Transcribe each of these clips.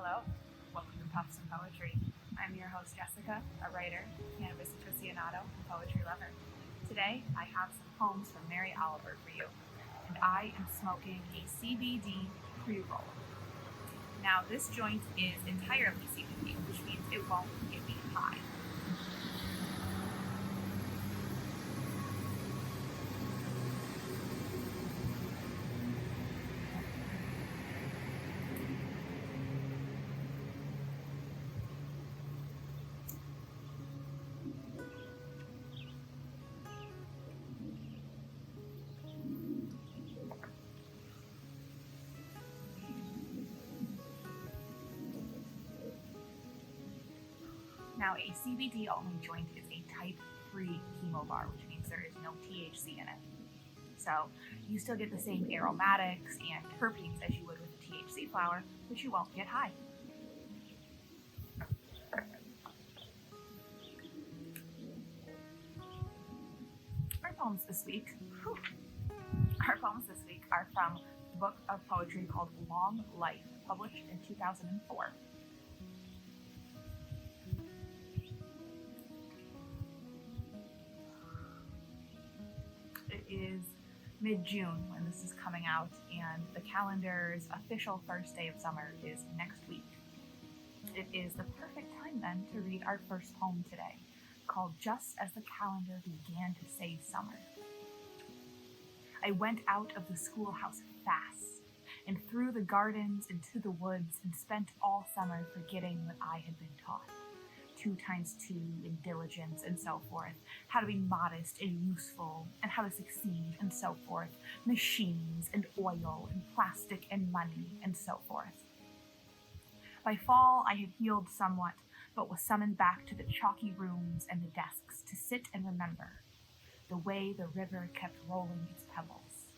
Hello, welcome to Puffs and Poetry. I'm your host Jessica, a writer, cannabis aficionado, and poetry lover. Today I have some poems from Mary Oliver for you, and I am smoking a CBD pre-roll. Now this joint is entirely CBD, which means it won't get me high. Now, a CBD-only joint is a type 3 chemobar, which means there is no THC in it. So you still get the same aromatics and terpenes as you would with a THC flower, but you won't get high. Our poems this week are from the book of poetry called Long Life, published in 2004. It is mid-June when this is coming out, and the calendar's official first day of summer is next week. It is the perfect time then to read our first poem today, called Just as the Calendar Began to Say Summer. I went out of the schoolhouse fast, and through the gardens into the woods, and spent all summer forgetting what I had been taught. 2 times 2 and diligence and so forth, how to be modest and useful, and how to succeed and so forth, machines and oil and plastic and money and so forth. By fall I had healed somewhat, but was summoned back to the chalky rooms and the desks to sit and remember the way the river kept rolling its pebbles,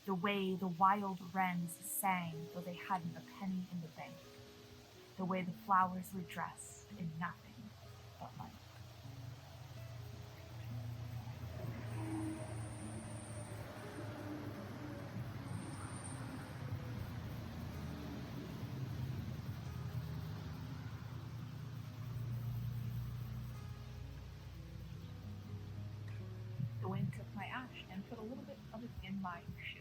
the way the wild wrens sang though they hadn't a penny in the bank, the way the flowers were dressed in nothing but light. The wind took my ash and put a little bit of it in my shoe.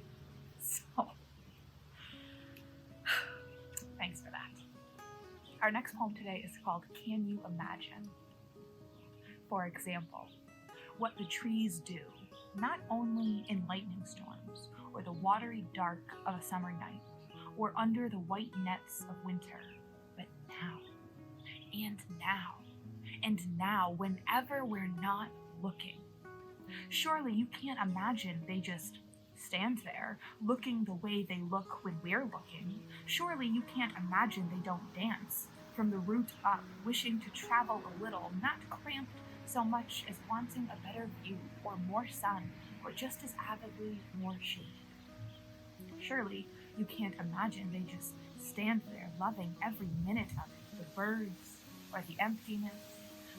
So, thanks for that. Our next poem today is called Can You Imagine? For example, what the trees do, not only in lightning storms, or the watery dark of a summer night, or under the white nets of winter, but now, and now, and now, whenever we're not looking. Surely you can't imagine they just stand there, looking the way they look when we're looking. Surely you can't imagine they don't dance, from the root up, wishing to travel a little, not cramped so much as wanting a better view, or more sun, or just as avidly more shade. Surely you can't imagine they just stand there, loving every minute of it, the birds, or the emptiness,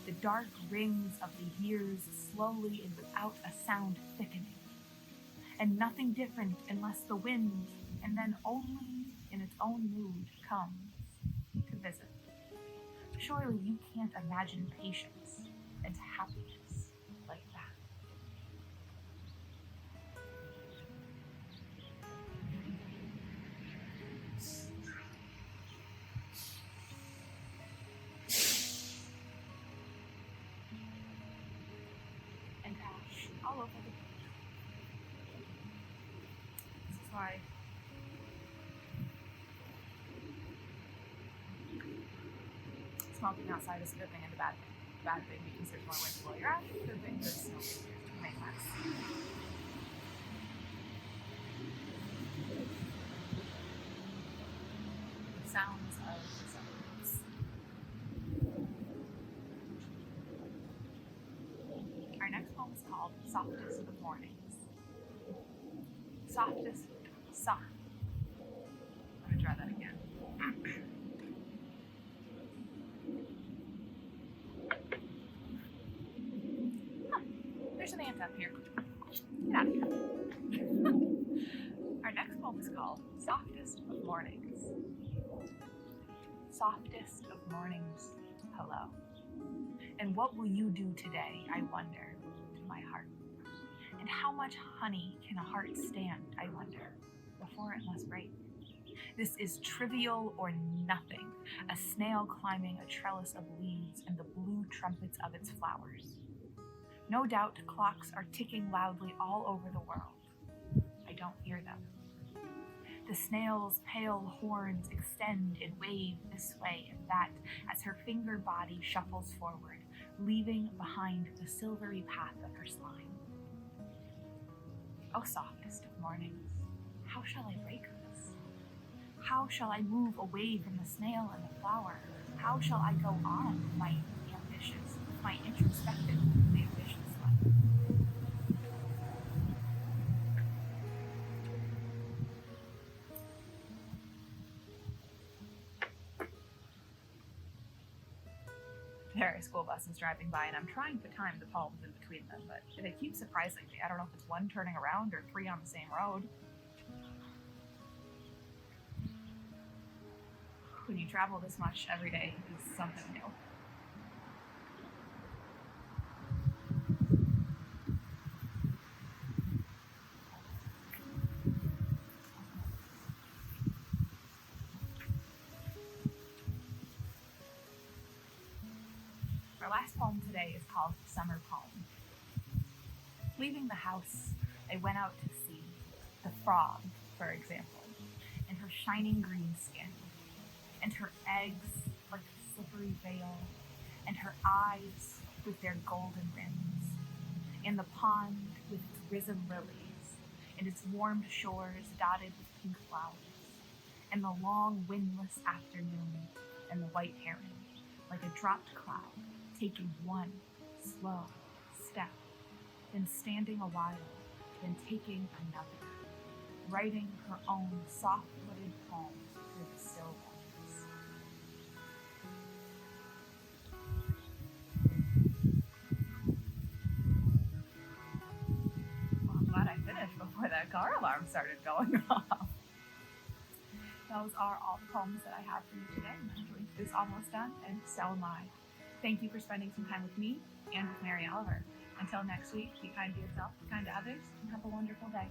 the dark rings of the years slowly and without a sound thickening. And nothing different unless the wind, and then only in its own mood, comes to visit. Surely you can't imagine patience and happiness like that. And ash all over the page. This is why smoking outside is a good thing and a bad thing. Bad thing because there's more wind to blow your ash. Good thing there's no figures to make less. The sounds of the suburbs. Our next poem is called Softest of Mornings. Softest, soft. I'm gonna try that again. There's an ant up here. Get out of here. Our next poem is called Softest of Mornings. Softest of Mornings, hello. And what will you do today, I wonder, to my heart? And how much honey can a heart stand, I wonder, before it must break? This is trivial or nothing, a snail climbing a trellis of leaves and the blue trumpets of its flowers. No doubt clocks are ticking loudly all over the world. I don't hear them. The snail's pale horns extend and wave this way and that as her finger body shuffles forward, leaving behind the silvery path of her slime. O softest of mornings, how shall I break this? How shall I move away from the snail and the flower? How shall I go on with my ambitious, my introspective, ambitious life? There are school buses driving by, and I'm trying to time the poems in between them, but they keep surprising me. I don't know if it's one turning around or three on the same road. When you travel this much every day, is something new. Our last poem today is called Summer Poem. Leaving the house, I went out to see the frog, for example, and her shining green skin, and her eggs like a slippery veil, and her eyes with their golden rims, and the pond with its risen lilies, and its warmed shores dotted with pink flowers, and the long windless afternoon, and the white heron, like a dropped cloud, taking one slow step, then standing a while, then taking another, writing her own soft-footed poems through the still waters. Well, I'm glad I finished before that car alarm started going off. Those are all the poems that I have for you today. My week is almost done, and so am I. Thank you for spending some time with me and with Mary Oliver. Until next week, be kind to yourself, be kind to others, and have a wonderful day.